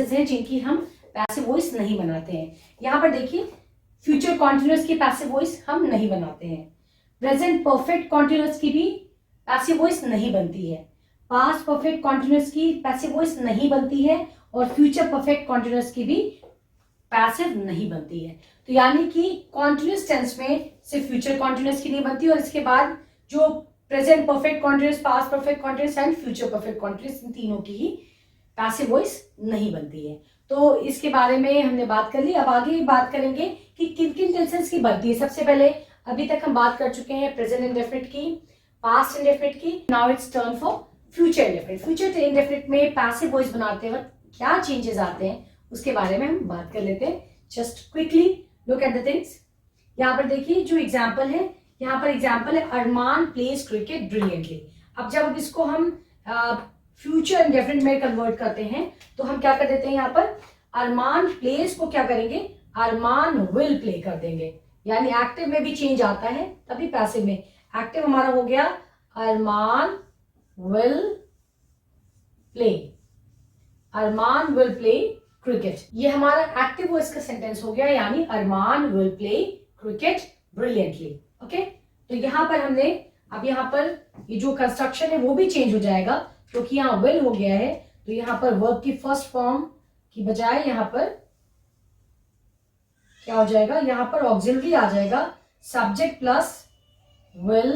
Tenses हैं जिनकी हम पैसिव वॉइस नहीं बनाते हैं। यहाँ पर देखिए फ्यूचर कॉन्टिन्यूअस की पैसिव वॉइस हम नहीं बनाते हैं, प्रेजेंट परफेक्ट कॉन्टिन्यूअस की भी पैसिव वॉइस नहीं बनती है, पास्ट परफेक्ट कॉन्टिन्यूअस की पैसिव वॉइस नहीं बनती है और फ्यूचर परफेक्ट कॉन्टिन्यूअस की भी पैसिव नहीं बनती है। तो यानी कि कॉन्टिन्यूअस टेंस में सिर्फ फ्यूचर कॉन्टिन्यूअस की नहीं बनती और इसके बाद जो present perfect continuous, past perfect continuous and future perfect continuous, इन तीनों की ही पैसिव वॉइस नहीं बनती है। तो इसके बारे में हमने बात कर ली। अब आगे बात करेंगे कि किन किन टेंसेस की बनती है। सबसे पहले अभी तक हम बात कर चुके हैं प्रेजेंट इंडेफिनिट की, पास्ट इंडेफिनिट की। Now it's turn for future indefinite. Future indefinite में पैसिव वॉइस बनाते वक्त क्या चेंजेस आते हैं उसके बारे में हम बात कर लेते हैं। Just quickly look at the things. यहाँ पर देखिए जो एग्जाम्पल है, यहाँ पर एग्जाम्पल है अरमान प्लेज क्रिकेट ब्रिलियंटली। अब जब इसको हम फ्यूचर इंडेफिनिट में कन्वर्ट करते हैं तो हम क्या कर देते हैं, यहाँ पर अरमान प्लेज को क्या करेंगे, अरमान विल प्ले कर देंगे। यानी एक्टिव में भी चेंज आता है तभी पैसिव में। एक्टिव हमारा हो गया Arman will play, Arman will play cricket. ये हमारा एक्टिव वॉइस का सेंटेंस हो गया, यानी Arman will play cricket brilliantly. Okay, तो यहां पर हमने अब यहाँ पर ये जो कंस्ट्रक्शन है वो भी चेंज हो जाएगा क्योंकि यहाँ विल हो गया है। तो यहाँ पर वर्ब की फर्स्ट फॉर्म की बजाय यहाँ पर क्या हो जाएगा, यहाँ पर ऑक्सिलरी आ जाएगा, subject plus will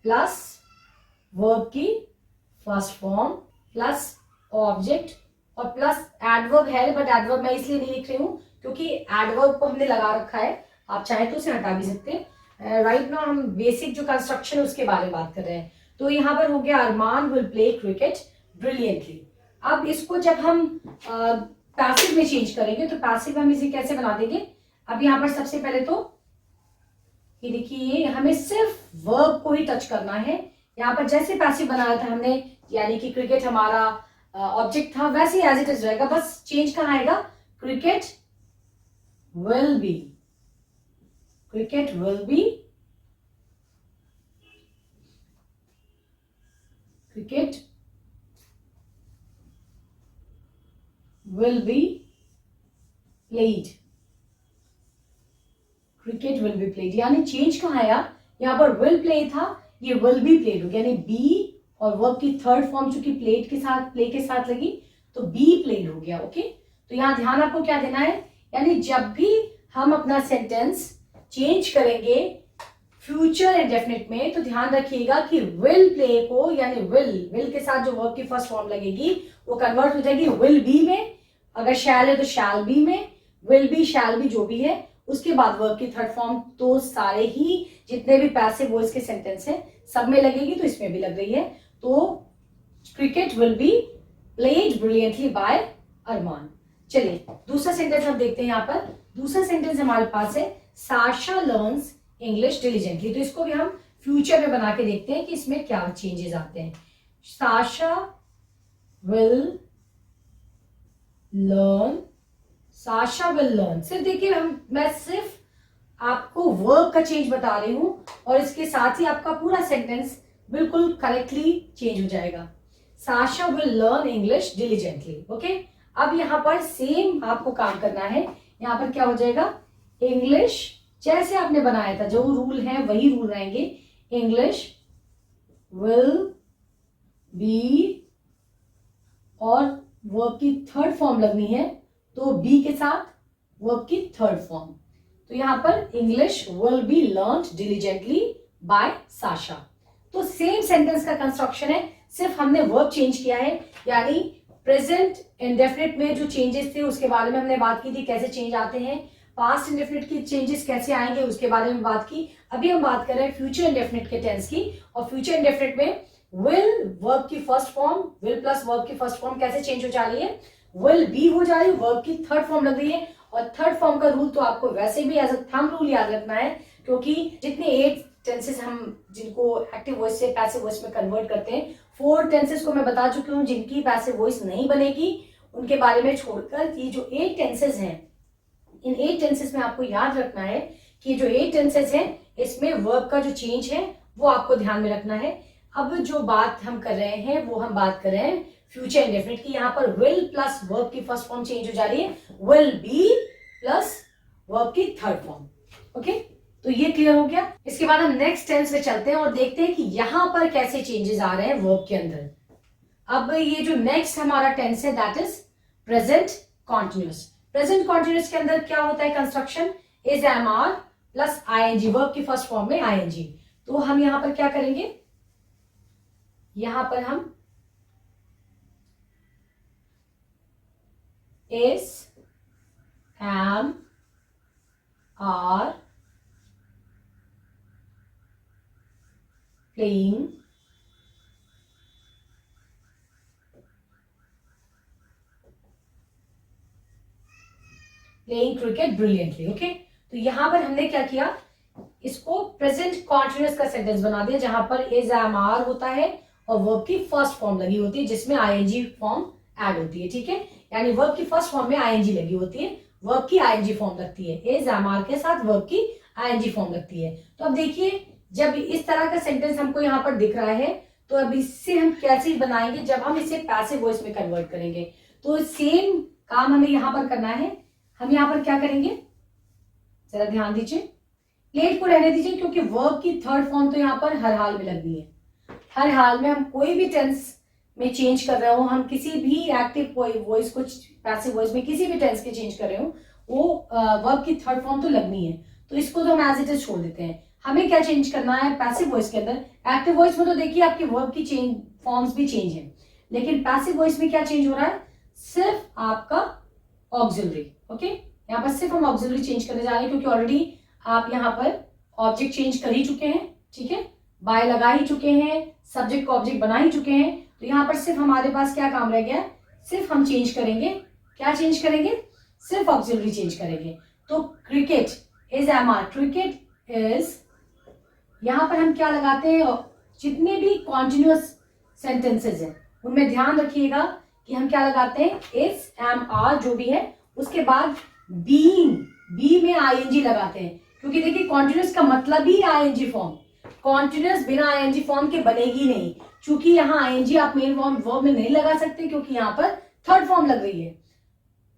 plus verb की फर्स्ट फॉर्म प्लस ऑब्जेक्ट और प्लस एडवर्ब है, बट एडवर्ब मैं इसलिए नहीं लिख रही हूं क्योंकि एडवर्ब को हमने लगा रखा है, आप चाहे तो उसे हटा भी सकते हैं। राइट नाउ हम बेसिक जो कंस्ट्रक्शन है उसके बारे में बात कर रहे हैं। तो यहाँ पर हो गया Arman will play cricket brilliantly. अब इसको जब हम पैसिव में चेंज करेंगे तो पैसिव हम इसे कैसे बना देंगे। अब यहाँ पर सबसे पहले तो ये देखिए हमें सिर्फ वर्ब को ही टच करना है। यहाँ पर जैसे पैसिव बनाया था हमने, यानी कि क्रिकेट हमारा ऑब्जेक्ट था, वैसे एज इट इज रहेगा, बस चेंज कहाँ आएगा, cricket will B, cricket will B, cricket will be played, cricket will be played. यानी चेंज कहाँ आया, यहाँ पर विल प्ले था, ये विल बी प्लेड हो गया, यानी बी और वर्ब की थर्ड फॉर्म चूंकि प्लेड के साथ, प्ले के साथ लगी तो बी प्लेड हो गया। ओके, तो यहाँ ध्यान आपको क्या देना है, यानी जब भी हम अपना सेंटेंस चेंज करेंगे फ्यूचर इंडेफिनिट में तो ध्यान रखिएगा कि विल प्ले को, यानी विल के साथ जो वर्ब की फर्स्ट फॉर्म लगेगी वो कन्वर्ट हो जाएगी विल बी में, अगर शैल है तो शैल बी में, विल बी शैल बी जो भी है, उसके बाद वर्ब की थर्ड फॉर्म तो सारे ही जितने भी पैसिव वॉइस के सेंटेंस हैं सब में लगेगी, तो इसमें भी लग रही है। तो cricket will be played brilliantly by Arman. चलिए दूसरा सेंटेंस हम देखते हैं। यहाँ पर दूसरा सेंटेंस हमारे पास है साशा लर्न्स इंग्लिश डिलीजेंटली। तो इसको भी हम फ्यूचर में बना के देखते हैं कि इसमें क्या चेंजेस आते हैं। Sasha will learn, Sasha will learn. सिर्फ देखिए मैं सिर्फ आपको वर्ब का चेंज बता रही हूं और इसके साथ ही आपका पूरा सेंटेंस बिल्कुल करेक्टली चेंज हो जाएगा। Sasha will learn English diligently. Okay, अब यहाँ पर सेम आपको काम करना है। यहाँ पर क्या हो जाएगा, इंग्लिश जैसे आपने बनाया था, जो रूल है वही रूल रहेंगे। इंग्लिश विल बी और वर्ब की थर्ड फॉर्म लगनी है तो बी के साथ वर्ब की थर्ड फॉर्म। तो यहां पर English will be learned diligently by Sasha. तो सेम सेंटेंस का कंस्ट्रक्शन है, सिर्फ हमने वर्ब चेंज किया है। यानी प्रेजेंट इंडेफिनिट में जो चेंजेस थे उसके बारे में हमने बात की थी, कैसे चेंज आते हैं। पास्ट इंडेफिनिट की चेंजेस कैसे आएंगे उसके बारे में बात की। अभी हम बात कर रहे हैं फ्यूचर इंडेफिनिट के टेंस की, और फ्यूचर इंडेफिनिट में विल वर्ब की first form, will plus verb की फर्स्ट फॉर्म कैसे चेंज हो जा रही है, विल बी हो जा रही है, वर्ब की थर्ड फॉर्म लग रही है। और थर्ड फॉर्म का रूल तो आपको वैसे भी एज अ थंब रूल याद रखना है, क्योंकि जितने 8 टेंसेस हम जिनको एक्टिव वॉइस से पैसिव वॉइस में कन्वर्ट करते हैं, 4 टेंसेस को मैं बता चुकी हूँ जिनकी पैसिव वॉइस नहीं बनेगी, उनके बारे में छोड़कर ये जो 8 टेंसेस हैं, इन 8 टेंसेस में आपको याद रखना है कि जो 8 टेंसेस हैं इसमें वर्ब का जो चेंज है वो आपको ध्यान में रखना है। अब जो बात हम कर रहे हैं वो हम बात कर रहे हैं फ्यूचर इंडेफिनिट की यहाँ पर विल प्लस वर्ब की फर्स्ट फॉर्म चेंज हो जा रही है, विल बी प्लस वर्ब की थर्ड फॉर्म। ओके, तो ये क्लियर हो गया। इसके बाद हम नेक्स्ट टेंस में चलते हैं और देखते हैं कि यहां पर कैसे चेंजेस आ रहे हैं वर्ब के अंदर। अब ये जो नेक्स्ट हमारा टेंस है that is present continuous. Present continuous के अंदर क्या होता है construction, is am are plus ING, verb की फर्स्ट फॉर्म में आईएनजी। तो हम यहां पर क्या करेंगे, यहां पर हम is, am, are, playing, cricket brilliantly। Okay, तो यहां पर हमने क्या किया, इसको प्रेजेंट कॉन्टिन्यूस का सेंटेंस बना दिया जहां पर is, am, are होता है और वर्ब की फर्स्ट फॉर्म लगी होती है जिसमें आईएनजी फॉर्म ऐड होती है। ठीक है, यानी वर्ब की फर्स्ट फॉर्म में आईएनजी लगी होती है, वर्ब की आईएनजी फॉर्म लगती है, इज एम आर के साथ वर्ब की आईएनजी फॉर्म लगती है। तो अब देखिए जब इस तरह का सेंटेंस हमको यहाँ पर दिख रहा है तो अब इससे हम कैसे बनाएंगे, जब हम इसे पैसिव वॉइस में कन्वर्ट करेंगे तो सेम काम हमें यहाँ पर करना है। हम यहाँ पर क्या करेंगे, जरा ध्यान दीजिए, प्लेड को रहने दीजिए क्योंकि वर्ब की थर्ड फॉर्म तो यहाँ पर हर हाल में लगनी है। हर हाल में हम कोई भी टेंस में चेंज कर रहे हो, हम किसी भी एक्टिव वॉइस को पैसिव वॉइस में किसी भी टेंस के चेंज कर रहे हो, वो वर्ब की थर्ड फॉर्म तो लगनी है। तो इसको तो हम एज इट इज छोड़ देते हैं। हमें क्या चेंज करना है पैसिव वॉइस के अंदर, एक्टिव वॉइस में तो देखिए आपकी वर्ब की चेंज फॉर्म्स भी चेंज है, लेकिन पैसिव वॉइस में क्या चेंज हो रहा है, सिर्फ आपका ऑक्सिलरी। ओके, यहाँ पर सिर्फ हम ऑक्सिलरी चेंज करने जा रहे हैं क्योंकि ऑलरेडी आप यहाँ पर ऑब्जेक्ट चेंज कर ही चुके हैं। ठीक है, बाय लगा ही चुके हैं, सब्जेक्ट को ऑब्जेक्ट बना ही चुके हैं, तो यहाँ पर सिर्फ हमारे पास क्या काम रह गया, सिर्फ हम चेंज करेंगे, क्या चेंज करेंगे, सिर्फ ऑक्सिलरी चेंज करेंगे। तो cricket is am are, cricket is, यहाँ पर हम क्या लगाते हैं, जितने भी कॉन्टिन्यूअस सेंटेंसेस हैं उनमें ध्यान रखिएगा कि हम क्या लगाते हैं, इज एम आर जो भी है, उसके बाद बीइंग, बी में आईएनजी लगाते हैं क्योंकि देखिए कॉन्टिन्यूअस का मतलब ही आईएनजी फॉर्म, कॉन्टिन्यूअस बिना आईएनजी फॉर्म के बनेगी नहीं, क्योंकि यहाँ आईएनजी आप मेन वर्ब में नहीं लगा सकते क्योंकि यहाँ पर थर्ड फॉर्म लग रही है।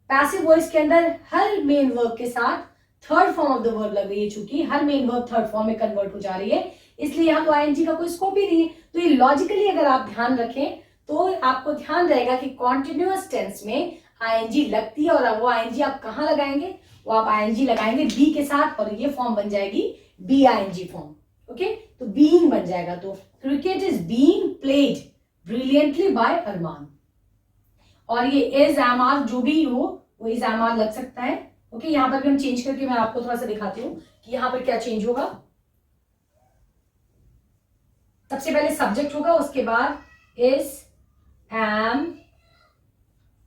पैसिव वॉइस के अंदर हर मेन वर्ब के साथ third form of the verb लग रही है, चूंकि हर मेन वर्ब थर्ड फॉर्म में कन्वर्ट हो जा रही है, इसलिए यहाँ तो आईएनजी का कोई स्कोप ही नहीं है। तो ये लॉजिकली अगर आप ध्यान रखें तो आपको ध्यान रहेगा कि कॉन्टिन्यूअस टेंस में आईएनजी लगती है और वो आईएनजी आप कहाँ लगाएंगे, वो आप आईएनजी लगाएंगे बी के साथ और ये फॉर्म बन जाएगी बी आईएनजी फॉर्म। ओके, तो बीइंग बन जाएगा। तो cricket is being played brilliantly by Arman, और ये इज एम आर जो भी हो वो इज एम आर लग सकता है। ओके, यहाँ पर भी हम चेंज करके मैं आपको थोड़ा सा दिखाती हूँ कि यहाँ पर क्या चेंज होगा। सबसे पहले सब्जेक्ट होगा, उसके बाद is am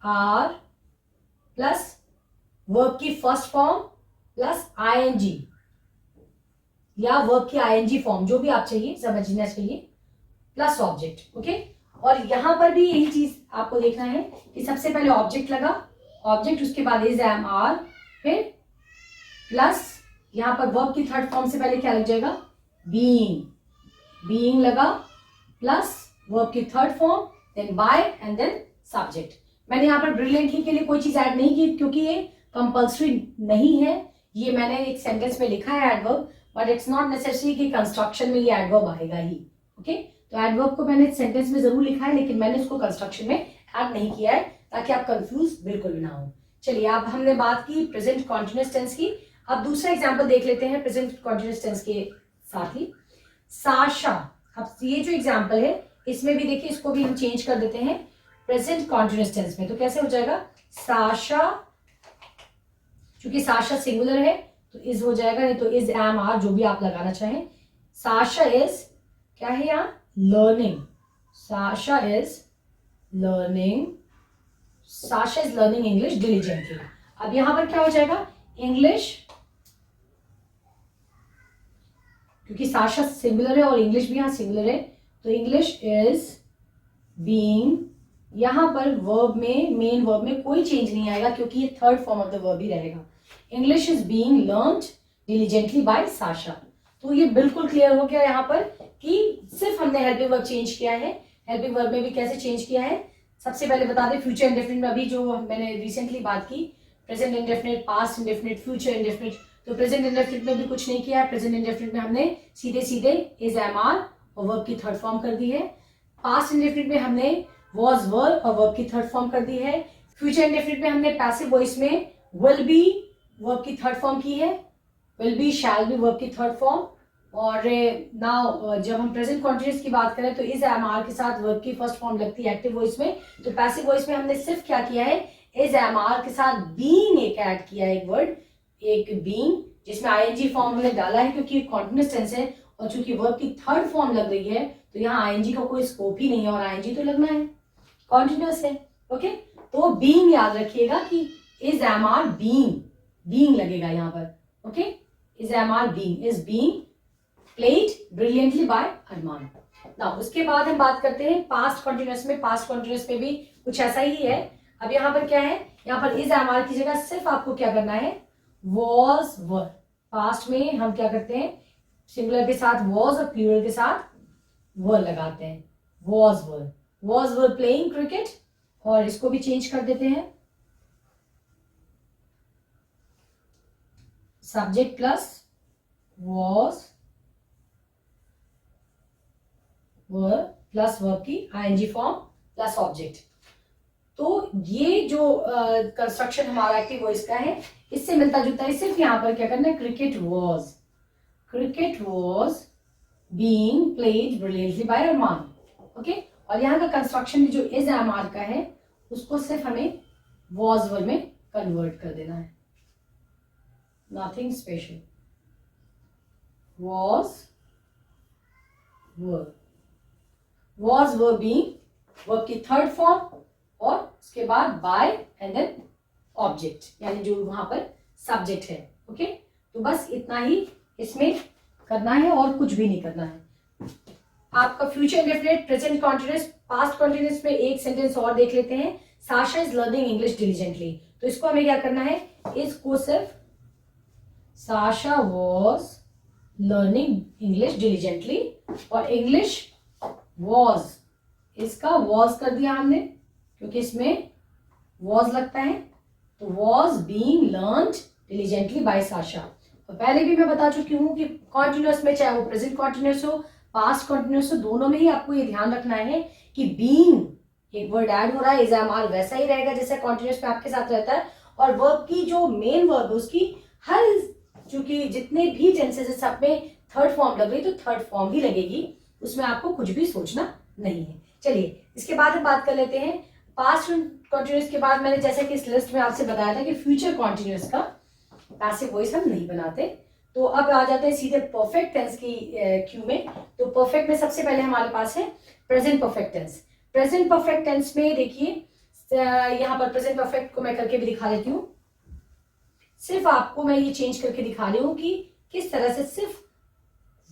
are plus verb की फर्स्ट फॉर्म प्लस आईएनजी या वर्ब की आईएनजी फॉर्म जो भी आप चाहिए, समझना चाहिए, प्लस ऑब्जेक्ट। ओके, और यहां पर भी यही चीज आपको देखना है कि सबसे पहले ऑब्जेक्ट लगा, ऑब्जेक्ट उसके बाद इज एम आर, फिर प्लस यहां पर वर्ब की थर्ड फॉर्म से पहले क्या लग जाएगा, बीइंग, बीइंग लगा प्लस वर्ब की third form, then by and then subject. मैंने यहाँ पर ब्रिलियंटली के लिए कोई चीज ऐड नहीं की क्योंकि ये कंपल्सरी नहीं है, ये मैंने एक सेंटेंस में लिखा है adverb, but it's not necessary कि कंस्ट्रक्शन में ये एडवर्ब आएगा ही। ओके, तो एडवर्ब को मैंने सेंटेंस में जरूर लिखा है लेकिन मैंने उसको कंस्ट्रक्शन में ऐड नहीं किया है ताकि आप कंफ्यूज बिल्कुल ना हो। चलिए, अब हमने बात की प्रेजेंट कॉन्टिन्यूअस टेंस की, अब दूसरा एग्जांपल देख लेते हैं प्रेजेंट कॉन्टिन्यूअस टेंस के साथ ही। साशा, अब ये जो एग्जांपल है इसमें भी देखिए इसको भी हम चेंज कर देते हैं प्रेजेंट कॉन्टिन्यूअस टेंस में। तो कैसे हो जाएगा, साशा, क्योंकि साशा सिंगुलर है तो इज हो जाएगा, नहीं तो इज एम आर जो भी आप लगाना चाहें। साशा इज क्या है यहाँ, learning, Sasha is learning, Sasha is learning English diligently. अब यहां पर क्या हो जाएगा, इंग्लिश, क्योंकि साशा सिंगुलर है और इंग्लिश भी यहां सिंगुलर है, तो इंग्लिश इज बीइंग, यहां पर वर्ब में, मेन वर्ब में कोई चेंज नहीं आएगा क्योंकि ये third form of the verb ही रहेगा। English is being learned diligently by Sasha. तो ये बिल्कुल क्लियर हो गया यहाँ पर कि सिर्फ हमने हेल्पिंग वर्ब चेंज किया है। हेल्पिंग वर्ब में भी कैसे चेंज किया है, सबसे पहले बता दें फ्यूचर इंडेफिनिट में अभी जो मैंने रिसेंटली बात की, present indefinite, past indefinite, future indefinite, तो प्रेजेंट इंडेफिनिट में भी कुछ नहीं किया है। प्रेजेंट इंडेफिनिट में हमने सीधे सीधे इज, एम, आर और वर्ब की थर्ड फॉर्म कर दी है। पास्ट इंडेफिनिट में हमने वॉज, वर और वर्ब की थर्ड फॉर्म कर दी है। फ्यूचर इंडेफिनिट में हमने पैसिव वॉइस में विल बी वर्ब की थर्ड फॉर्म की है, will be, shall be verb की थर्ड फॉर्म। और नाउ जब हम प्रेजेंट कॉन्टिन्यूस की बात करें तो इज, एम, आर के साथ वर्ब की फर्स्ट फॉर्म लगती है एक्टिव वॉइस में। तो पैसिव वॉइस में हमने सिर्फ क्या किया है, इज, एम, आर के साथ बीइंग एक ऐड किया है, एक वर्ड, एक बीइंग, जिसमें आईएनजी फॉर्म हमने डाला है क्योंकि कॉन्टिन्यूस टेंस है और चूंकि वर्ब की थर्ड फॉर्म लग रही है तो यहाँ आईएनजी का कोई स्कोप ही नहीं है और आईएनजी तो लगना है, कॉन्टिन्यूस है। ओके, तो बीइंग याद रखिएगा कि इज, एम, आर, बीइंग लगेगा यहाँ पर। Okay, is, am, are, being, is being played brilliantly by Arman. Now उसके बाद हम बात करते हैं पास्ट कॉन्टिन्यूस में। पास्ट कॉन्टिन्यूस में भी कुछ ऐसा ही है। अब यहाँ पर क्या है, यहाँ पर इज, एम, आर की जगह सिर्फ आपको क्या करना है, वॉज, वर। पास्ट में हम क्या करते हैं, सिंगुलर के साथ वॉज और प्लूरल के साथ वर लगाते हैं, was, were, was, were playing cricket. और इसको भी चेंज कर देते हैं, subject plus was, verb plus verb की आईएनजी फॉर्म प्लस ऑब्जेक्ट। तो ये जो कंस्ट्रक्शन हमारा एक्टिव वॉइस का है इससे मिलता जुलता है। सिर्फ यहाँ पर क्या करना है, cricket was being played brilliantly by Arman. Okay, और यहाँ का कंस्ट्रक्शन जो इज, एम, आर का है उसको सिर्फ हमें वॉज, वर्ब में कन्वर्ट कर देना है, nothing special. Was, verb, was, verb being, verb की थर्ड फॉर्म और उसके बाद by एंड देन ऑब्जेक्ट, यानी जो वहां पर सब्जेक्ट है। ओके, तो बस इतना ही इसमें करना है और कुछ भी नहीं करना है। आपका future indefinite, present continuous, past continuous में एक सेंटेंस और देख लेते हैं, Sasha is learning English diligently. तो इसको हमें क्या करना है, इसको सिर्फ Sasha was learning English diligently और इंग्लिश वॉज, इसका वॉज कर दिया हमने क्योंकि इसमें वॉज लगता है। तो was being learned diligently by Sasha. तो पहले भी मैं बता चुकी हूं कि कॉन्टिन्यूस में चाहे वो प्रेजेंट कॉन्टिन्यूस हो, पास्ट कॉन्टिन्यूस हो, दोनों में ही आपको ये ध्यान रखना है कि बीइंग एक वर्ड ऐड हो रहा है, इज, एम, आर वैसा ही रहेगा जैसे कॉन्टिन्यूस में आपके साथ रहता है। और वर्ब की जो मेन वर्ब है उसकी हर, चूंकि जितने भी टेंसेस है सब में थर्ड फॉर्म लग रही तो थर्ड फॉर्म ही लगेगी, उसमें आपको कुछ भी सोचना नहीं है। चलिए इसके बाद हम बात कर लेते हैं पास्ट कॉन्टिन्यूस के बाद। मैंने जैसे कि इस लिस्ट में आपसे बताया था कि फ्यूचर कॉन्टिन्यूस का पैसिव वॉइस हम नहीं बनाते। तो अब आ जाते हैं सीधे परफेक्ट टेंस की क्यू में। तो परफेक्ट में सबसे पहले हमारे पास है present perfect tense. Present perfect tense में देखिए यहाँ पर प्रेजेंट परफेक्ट को मैं करके भी दिखा देती हूँ। सिर्फ आपको मैं ये चेंज करके दिखा रही हूँ कि किस तरह से सिर्फ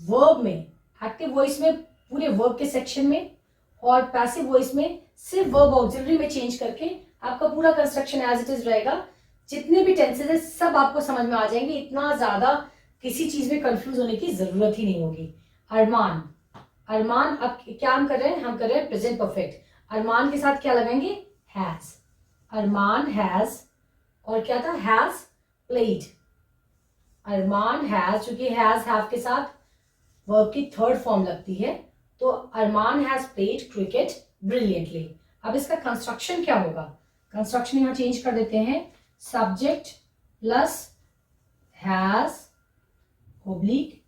वर्ब में, एक्टिव वॉइस में पूरे वर्ब के सेक्शन में और पैसिव वॉइस में सिर्फ वर्ब ऑक्सिलरी में चेंज करके आपका पूरा कंस्ट्रक्शन एज इट इज रहेगा। जितने भी टेंसेस है सब आपको समझ में आ जाएंगे, इतना ज्यादा किसी चीज में कंफ्यूज होने की जरूरत ही नहीं होगी। अरमान, अरमान, अब क्या हम कर रहे हैं, हम कर रहे हैं प्रेजेंट परफेक्ट। अरमान के साथ क्या लगाएंगे, हैज। अरमान हैज, और क्या था, हैज प्लेड। अरमान हैज, चूंकि हैज हैव के साथ वर्ब की थर्ड फॉर्म लगती है तो अरमान हैज प्लेड क्रिकेट ब्रिलियंटली। अब इसका कंस्ट्रक्शन क्या होगा, कंस्ट्रक्शन यहां चेंज कर देते हैं, subject plus has oblique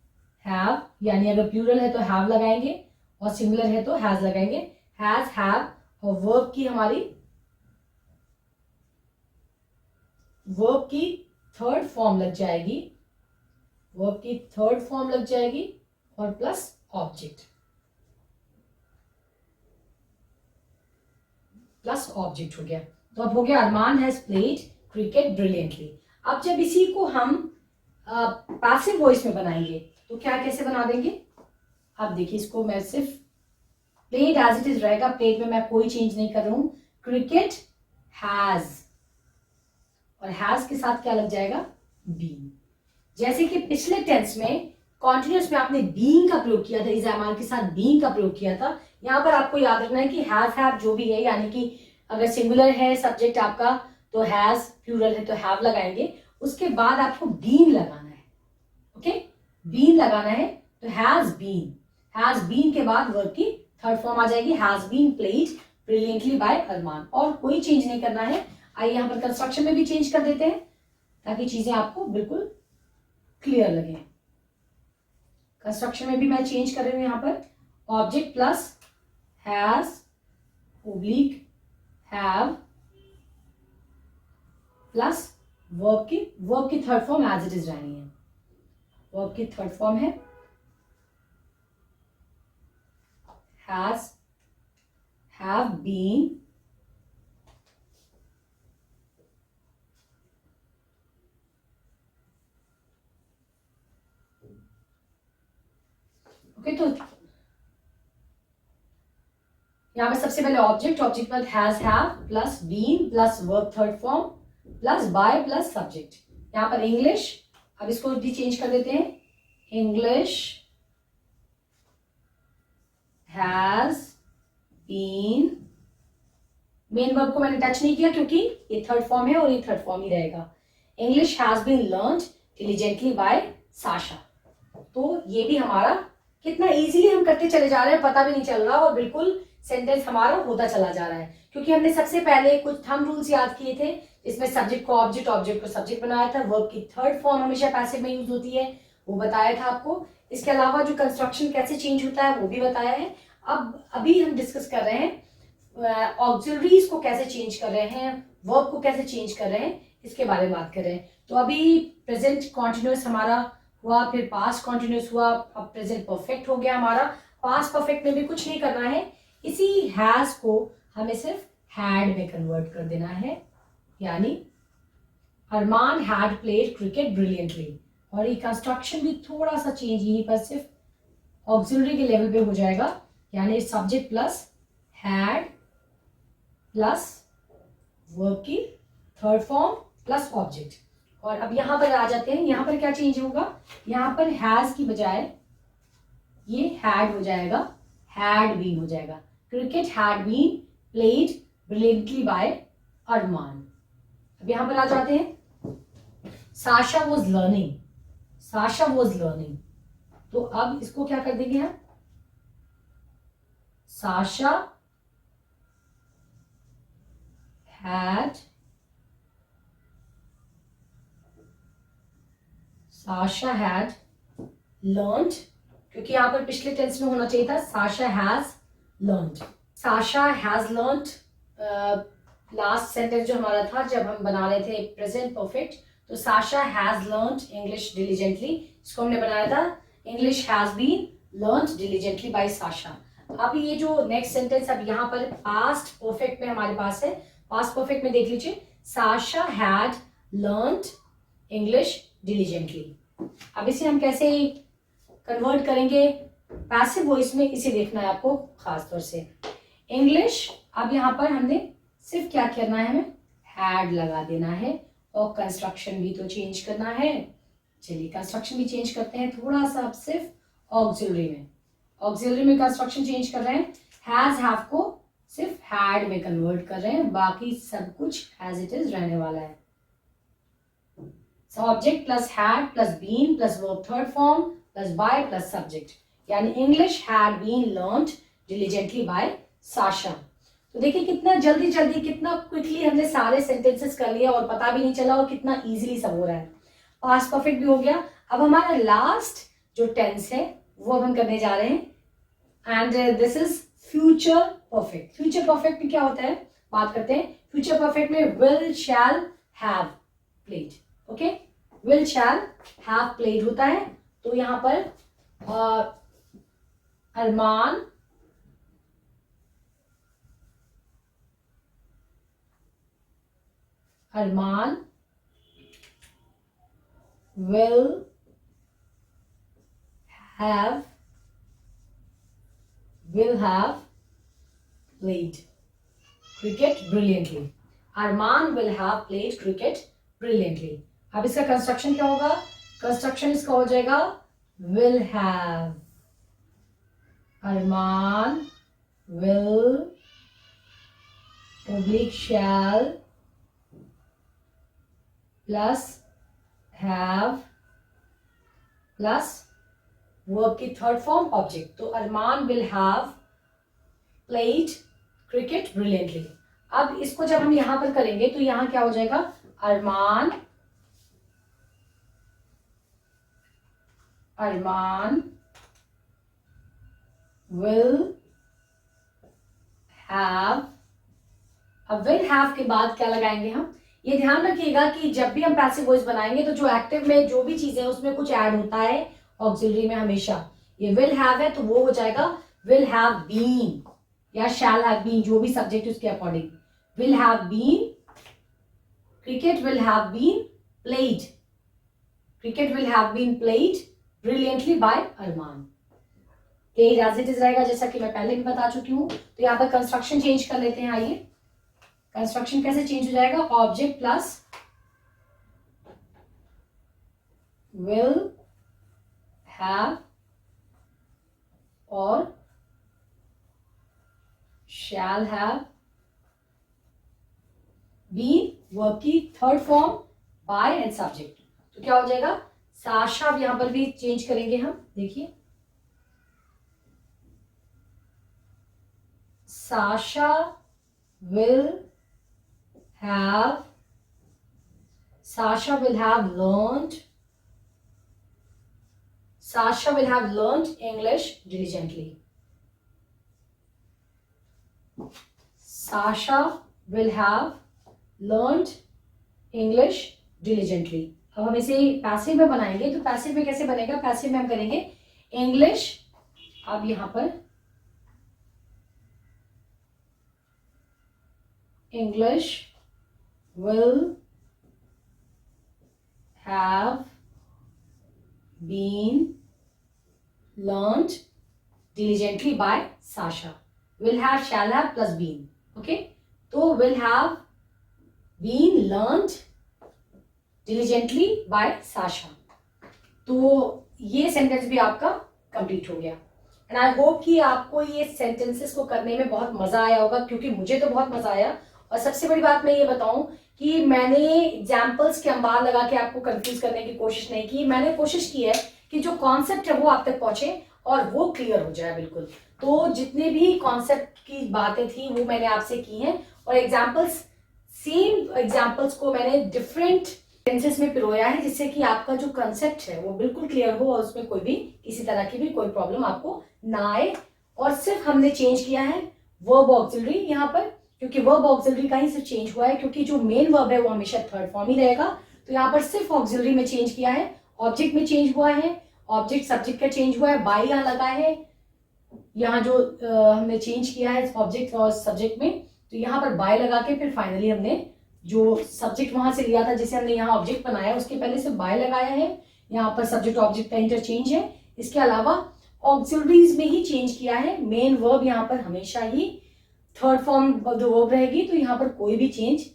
have, यानी अगर प्लूरल है तो हैव लगाएंगे और सिंगुलर है तो हैज लगाएंगे। हैज, हैव और वर्ब की हमारी वर्ब की थर्ड फॉर्म लग जाएगी, वर्ब की थर्ड फॉर्म लग जाएगी और प्लस ऑब्जेक्ट, प्लस ऑब्जेक्ट हो गया। तो अब हो गया अरमान हैज प्लेड क्रिकेट ब्रिलियंटली। अब जब इसी को हम पैसिव वॉइस में बनाएंगे तो क्या कैसे बना देंगे, अब देखिए इसको मैं सिर्फ प्लेड एज इट इज रहेगा, प्लेड में मैं कोई चेंज नहीं कर रहा हूं। क्रिकेट हैज, और हैज के साथ क्या लग जाएगा, बीइंग। जैसे कि पिछले टेंस में कॉन्टिन्यूस में आपने बीइंग का प्रयोग किया था, इज, एम, आर के साथ बीइंग का प्रयोग किया था। यहां पर आपको याद रखना है कि हैज, हैव जो भी है, यानी कि अगर सिंगुलर है सब्जेक्ट आपका तो हैज, प्लूरल है तो हैव लगाएंगे। उसके बाद आपको बीन लगाना है। ओके, बीन लगाना है तो हैज बीन के बाद वर्ब की थर्ड फॉर्म आ जाएगी, has been played brilliantly by Arman. और कोई चेंज नहीं करना है। आइए यहाँ पर कंस्ट्रक्शन में भी चेंज कर देते हैं ताकि चीजें आपको बिल्कुल क्लियर लगे। कंस्ट्रक्शन में भी मैं चेंज कर रही हूं यहाँ पर, object plus has oblique have plus verb की third form as it is रहनी है। वर्ब की थर्ड फॉर्म है हैज, हैव बीन, ओके। तो यहां पर सबसे पहले ऑब्जेक्ट पर has, have plus been plus verb third form plus by plus subject. यहां पर इंग्लिश, अब इसको भी चेंज कर देते हैं, English has been, main verb को मैंने टच नहीं किया क्योंकि ये थर्ड फॉर्म है और ये थर्ड फॉर्म ही रहेगा। English has been learned diligently by Sasha. तो ये भी हमारा कितना इजीली हम करते चले जा रहे हैं, पता भी नहीं चल रहा और बिल्कुल सेंटेंस हमारा होता चला जा रहा है क्योंकि हमने सबसे पहले कुछ थंब रूल्स याद किए थे। इसमें सब्जेक्ट को ऑब्जेक्ट, ऑब्जेक्ट को सब्जेक्ट बनाया था, वर्ब की थर्ड फॉर्म हमेशा पैसिव में यूज होती है वो बताया था आपको। इसके अलावा जो कंस्ट्रक्शन कैसे चेंज होता है वो भी बताया है। अब अभी हम डिस्कस कर रहे हैं ऑक्सिलरीज को कैसे चेंज कर रहे हैं, वर्ब को कैसे चेंज कर रहे हैं, इसके बारे में बात कर रहे हैं। तो अभी प्रेजेंट कॉन्टिन्यूस हमारा हुआ, फिर पास्ट कॉन्टिन्यूस हुआ, अब प्रेजेंट परफेक्ट हो गया हमारा। पास्ट परफेक्ट में भी कुछ नहीं करना है, इसी हैज को हमें सिर्फ हैड में कन्वर्ट कर देना है, यानी अरमान हैड प्लेड क्रिकेट ब्रिलियंटली। और ये कंस्ट्रक्शन भी थोड़ा सा चेंज यहीं पर सिर्फ ऑक्सिलरी के लेवल पे हो जाएगा, यानी subject plus had plus verb की थर्ड फॉर्म प्लस ऑब्जेक्ट। और अब यहां पर आ जाते हैं, यहां पर क्या चेंज होगा, यहां पर हैज की बजाय ये हैड हो जाएगा, हैड बीन हो जाएगा। Cricket had been played brilliantly by Arman. अब यहां पर आ जाते हैं, Sasha was learning, Sasha was learning. तो अब इसको क्या कर देंगे हम, Sasha had, Sasha had learned, क्योंकि यहां पर पिछले टेंस में होना चाहिए था Sasha has learned. Sasha has learned last sentence जो हमारा था जब हम बना रहे थे प्रेजेंट परफेक्ट, तो Sasha has learned English diligently, इसको हमने बनाया था English has been learned diligently by Sasha. अब ये जो नेक्स्ट सेंटेंस अब यहाँ पर पास्ट परफेक्ट में हमारे पास है, पास्ट परफेक्ट में देख लीजिए, Sasha had learned English diligently. अब इसे हम कैसे कन्वर्ट करेंगे पैसिव वॉइस में, इसे देखना है आपको खास तौर से। इंग्लिश, अब यहाँ पर हमने सिर्फ क्या करना है, हमें हैड लगा देना है और कंस्ट्रक्शन भी तो चेंज करना है। चलिए कंस्ट्रक्शन भी चेंज करते हैं थोड़ा सा, अब सिर्फ ऑक्सिलरी में, ऑक्सिलरी में कंस्ट्रक्शन चेंज कर रहे हैं। हैज हैव को सिर्फ हैड में कन्वर्ट कर रहे हैं, बाकी सब कुछ एज इट इज रहने वाला है। Object plus had plus been plus verb third form plus by plus subject, यानी English had been learned diligently by Sasha. तो देखिए कितना जल्दी जल्दी, कितना क्विकली हमने सारे सेंटेंसेस कर लिया और पता भी नहीं चला और कितना इजीली सब हो रहा है। पास्ट परफेक्ट भी हो गया। अब हमारा लास्ट जो टेंस है वो हम करने जा रहे हैं and this is future perfect. Future perfect में क्या होता है बात करते हैं। फ्यूचर परफेक्ट में will shall have played, okay, will shall have played होता है। तो यहां पर अरमान will have played cricket brilliantly. Armaan will have played cricket brilliantly. अब इसका कंस्ट्रक्शन क्या होगा, कंस्ट्रक्शन इसका हो जाएगा will have, Arman will oblique shall plus have plus verb की थर्ड फॉर्म ऑब्जेक्ट। तो Arman will have played cricket brilliantly. अब इसको जब हम यहां पर करेंगे तो यहां क्या हो जाएगा, अरमान विल हैव। अब विल हैव के बाद क्या लगाएंगे हम, ये ध्यान रखिएगा कि जब भी हम पैसिव वॉइस बनाएंगे तो जो एक्टिव में जो भी चीजें उसमें कुछ ऐड होता है ऑक्सिलरी में हमेशा। ये विल हैव है तो वो हो जाएगा विल हैव बीन या शैल हैव बीन, जो भी सब्जेक्ट उसके according. Will have been cricket will have been played, cricket will have been played brilliantly by Arman. Played as it is रहेगा जैसा कि मैं पहले भी बता चुकी हूं। तो यहाँ पर कंस्ट्रक्शन चेंज कर लेते हैं। आइए कंस्ट्रक्शन कैसे चेंज हो जाएगा, ऑब्जेक्ट प्लस विल हैव और शैल हैव बीन वर्ब की third form by and subject. तो क्या हो जाएगा, साशा। अब यहां पर भी चेंज करेंगे हम, देखिए Sasha will have learned English diligently. Sasha will have learned English diligently. अब हम इसे पैसिव में बनाएंगे तो पैसिव में कैसे बनेगा, पैसिव में हम करेंगे इंग्लिश। अब यहां पर English will have been learned diligently by Sasha. Will have, shall have plus been. Okay? तो will have been learned diligently by Sasha. तो ये सेंटेंस भी आपका कंप्लीट हो गया। एंड आई होप कि आपको ये सेंटेंसेस को करने में बहुत मजा आया होगा, क्योंकि मुझे तो बहुत मजा आया। और सबसे बड़ी बात मैं ये बताऊं कि मैंने एग्जाम्पल्स के अंबार लगा के आपको कंफ्यूज करने की कोशिश नहीं की। मैंने कोशिश की है कि जो कॉन्सेप्ट है वो आप तक पहुंचे और वो क्लियर हो जाए बिल्कुल। तो जितने भी कॉन्सेप्ट की बातें थी वो मैंने आपसे की हैं, और एग्जाम्पल्स, सेम एग्जाम्पल्स को मैंने डिफरेंट टेंसेस में पिरोया है, जिससे कि आपका जो कंसेप्ट है वो बिल्कुल क्लियर हो और उसमें कोई भी किसी तरह की भी कोई प्रॉब्लम आपको ना आए। और सिर्फ हमने चेंज किया है वर्ब ऑक्सिलरी यहाँ पर, क्योंकि वर्ब ऑक्सिलरी का ही सिर्फ चेंज हुआ है, क्योंकि जो मेन वर्ब है वो हमेशा थर्ड फॉर्म ही रहेगा। तो यहाँ पर सिर्फ ऑक्सिलरी में चेंज किया है, ऑब्जेक्ट में चेंज हुआ है, ऑब्जेक्ट सब्जेक्ट का चेंज हुआ है, बाय यहाँ लगा है। यहाँ जो हमने चेंज किया है ऑब्जेक्ट और सब्जेक्ट में, तो यहाँ पर बाय लगा के फिर फाइनली हमने जो सब्जेक्ट वहां से लिया था जिसे हमने यहाँ ऑब्जेक्ट बनाया उसके पहले से बाय लगाया है। यहाँ पर सब्जेक्ट ऑब्जेक्ट का इंटरचेंज है। इसके अलावा ऑक्सिलरीज में ही चेंज किया है, मेन वर्ब यहाँ पर हमेशा ही थर्ड फॉर्म जो वर्ब रहेगी, तो यहाँ पर कोई भी चेंज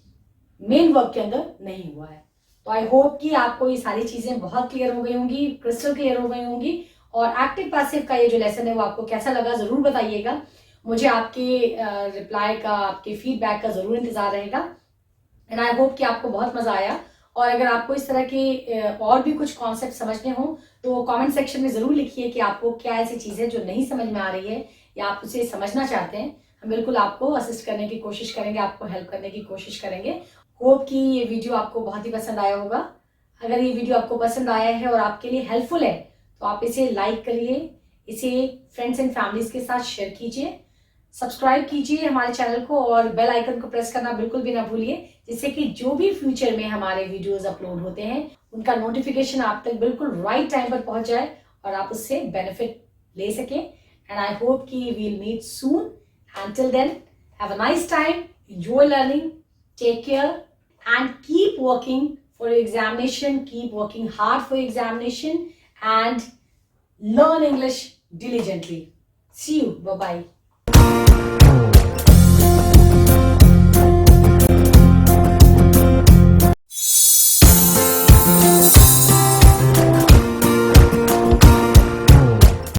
मेन वर्ब के अंदर नहीं हुआ है। तो आई होप कि आपको ये सारी चीजें बहुत क्लियर हो गई होंगी, क्रिस्टल क्लियर हो गई होंगी। और एक्टिव पैसिव का ये जो लेसन है वो आपको कैसा लगा जरूर बताइएगा। मुझे आपके रिप्लाई का, आपके फीडबैक का जरूर इंतजार रहेगा। एंड आई होप कि आपको बहुत मजा आया। और अगर आपको इस तरह के और भी कुछ कॉन्सेप्ट समझने हो तो कमेंट सेक्शन में जरूर लिखिए कि आपको क्या ऐसी चीजें जो नहीं समझ में आ रही है या आप उसे समझना चाहते हैं। हम बिल्कुल आपको असिस्ट करने की कोशिश करेंगे, आपको हेल्प करने की कोशिश करेंगे। होप कि ये वीडियो आपको बहुत ही पसंद आया होगा। अगर ये वीडियो आपको पसंद आया है और आपके लिए हेल्पफुल है तो आप इसे लाइक करिए, इसे फ्रेंड्स एंड फैमिलीज के साथ शेयर कीजिए, सब्सक्राइब कीजिए हमारे चैनल को और बेल आइकन को प्रेस करना बिल्कुल भी ना भूलिए, जिससे कि जो भी फ्यूचर में हमारे वीडियोस अपलोड होते हैं उनका नोटिफिकेशन आप तक बिल्कुल राइट टाइम पर पहुंच जाए और आप उससे बेनिफिट ले सकें। एंड आई होप कि we'll meet soon. Until then, have a nice time, enjoy learning, take care and keep working for your examination, keep working hard for your examination and learn English diligently. See you. Bye-bye.